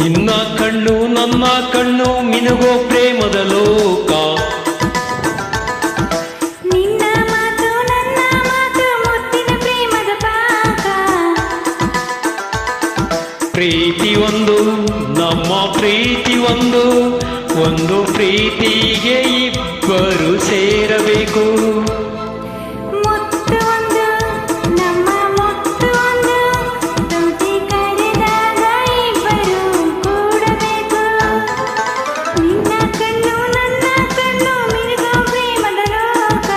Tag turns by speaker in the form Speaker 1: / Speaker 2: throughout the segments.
Speaker 1: ನಿನ್ನ ಕಣ್ಣು ನನ್ನ ಕಣ್ಣು ಮಿನುಗೋ ಪ್ರೇಮದ ಲೋಕ.
Speaker 2: ನಿನ್ನ ಮಾತು ನನ್ನ ಮಾತು ಮುತ್ತಿನ ಪ್ರೇಮದ ಪಾಕ.
Speaker 1: ಪ್ರೀತಿ ಒಂದು ನಮ್ಮ ಪ್ರೀತಿ ಒಂದು, ಒಂದು ಪ್ರೀತಿಗೆ ಇಬ್ಬರು ಸೇರಬೇಕು.
Speaker 2: ಮುತ್ತು ಒಂದು ನಮ್ಮ ಮುತ್ತು ಒಂದು, ತುಟಿ ಕರೆದಾಗ ಇಬ್ಬರು ಕೂಡಬೇಕು. ನಿನ್ನ ಕಣ್ಣು ನನ್ನ ಕಣ್ಣು ಮಿನುಗೋ ಪ್ರೇಮದ ಲೋಕ.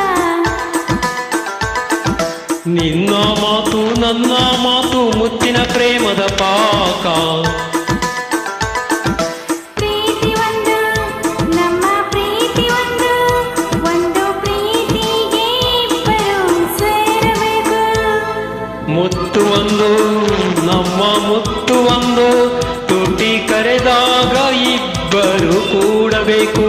Speaker 1: ನಿನ್ನ ಮಾತು ನನ್ನ ಮಾತು ಮುತ್ತಿನ ಪ್ರೇಮದ ಪಾಕ.
Speaker 2: ಪ್ರೀತಿ ಒಂದು ನಮ್ಮ ಪ್ರೀತಿ ಒಂದು, ಒಂದು ಪ್ರೀತಿಗೆ ಇಬ್ಬರು ಸೇರಬೇಕು.
Speaker 1: ಮುತ್ತು ಒಂದು ನಮ್ಮ ಮುತ್ತು ಒಂದು, ತುಟಿ ಕರೆದಾಗ ಇಬ್ಬರು ಕೂಡಬೇಕು.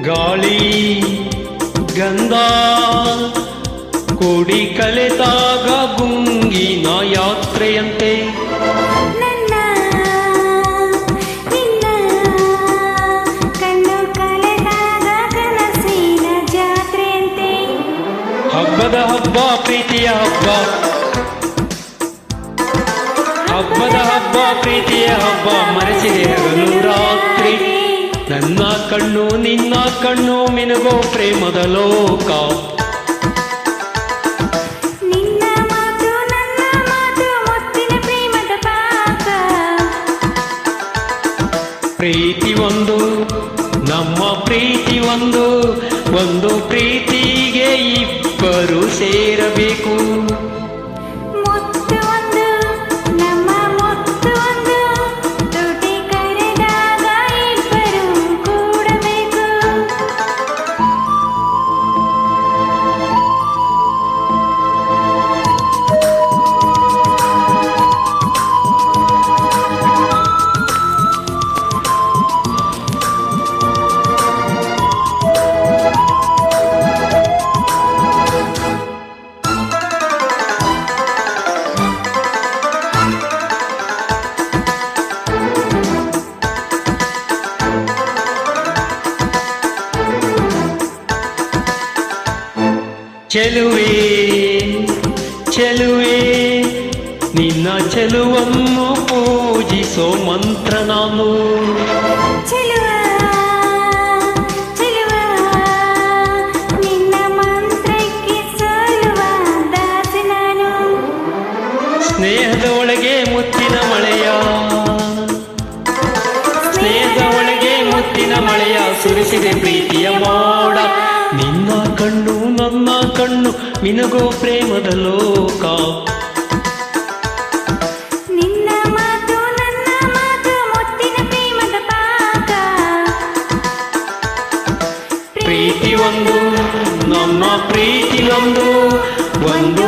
Speaker 1: ಗಾಳಿ ಗಂಧ ಕೂಡಿ ಕಲೆತಾಗ ಗುಂಗಿನ ಯಾತ್ರೆಯಂತೆ.
Speaker 2: ನನ್ನ ನಿನ್ನ ಕಣ್ಣು ಕಲೆದಾಗ ಕನಸಿನ ಜಾತ್ರೆಯಂತೆ.
Speaker 1: ಹಬ್ಬದ ಹಬ್ಬ ಪ್ರೀತಿಯ ಹಬ್ಬ, ಹಬ್ಬದ ಹಬ್ಬ ಪ್ರೀತಿಯ ಹಬ್ಬ, ಮರೆಸಿದೆ ಹಗಲು ರಾತ್ರಿ. ನನ್ನ ಕಣ್ಣು ನಿನ್ನ ಕಣ್ಣು ಮಿನುಗೋ ಪ್ರೇಮದ ಲೋಕ.
Speaker 2: ನಿನ್ನ ಮಾತು ನನ್ನ ಮಾತು ಮುತ್ತಿನ ಪ್ರೇಮದ ಪಾಕ.
Speaker 1: ಪ್ರೀತಿ ಒಂದು ನಮ್ಮ ಪ್ರೀತಿ ಒಂದು, ಒಂದು ಪ್ರೀತಿಗೆ ಇಬ್ಬರು ಸೇರಬೇಕು.
Speaker 2: ಮುತ್ತು ಒಂದು ನಮ್ಮ ಮುತ್ತು ಒಂದು, ತುಟಿ ಕರೆದಾಗ ಇಬ್ಬರು ಕೂಡಬೇಕು.
Speaker 1: ಚೆಲುವೆ ಚೆಲುವೆ ನಿನ್ನ ಚೆಲುವನ್ನು ಪೂಜಿಸೋ ಮಂತ್ರ ನಾನು.
Speaker 2: ಚೆಲುವ ಚೆಲುವ ನಿನ್ನ ಮಂತ್ರಕ್ಕೆ ಸೋಲುವ ದಾಸಿ ನಾನು.
Speaker 1: ಸ್ನೇಹದ ಒಳಗೆ ಮುತ್ತಿನ ಮಳೆಯ, ಸ್ನೇಹದ ಒಳಗೆ ಮುತ್ತಿನ ಮಳೆಯ ಸುರಿಸಿದೆ ಪ್ರೀತಿಯ ಮೋಡ. ನಿನ್ನ ಕಣ್ಣು ನನ್ನ ಕಣ್ಣು ಮಿನುಗೋ ಪ್ರೇಮದ ಲೋಕ.
Speaker 2: ನಿನ್ನ ಮಾತು ನನ್ನ ಮಾತು ಮುತ್ತಿನ ಪ್ರೇಮದ ಪಾಕ.
Speaker 1: ಪ್ರೀತಿ ಒಂದು ನಮ್ಮ ಪ್ರೀತಿ ಒಂದು, ಒಂದು